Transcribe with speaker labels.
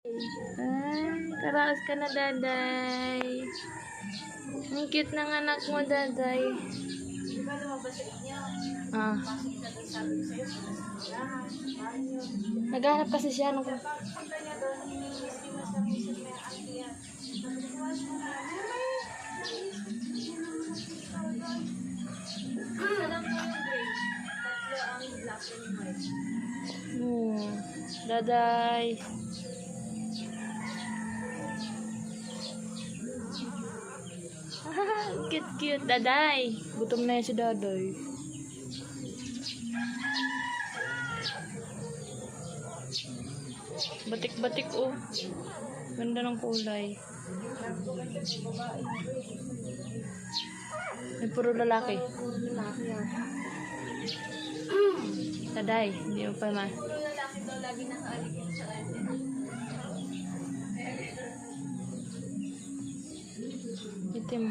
Speaker 1: Ay, karaos ka na, Daday. Ang cute ng anak mo, Daday.
Speaker 2: Di ba lumabas sa inyo?
Speaker 1: Ah.
Speaker 2: Pasok na doon sabi ko sa'yo, lahat, banyo.
Speaker 1: Naghanap kasi siya nung...
Speaker 2: Pagpunta niya doon, miss na miss na auntie yan. Sabi ko, "Wash mo na." Isa lang po yung gray. Tatlo ang black and white.
Speaker 1: Daday. Cute, Daday. Gutom na yan si Daday. Batik-batik, oh. Ganda ng kulay. May puro lalaki. Daday, hindi mo pa man.
Speaker 2: Puro lalaki daw lagi nakaaligid sa kanya.
Speaker 1: Itim.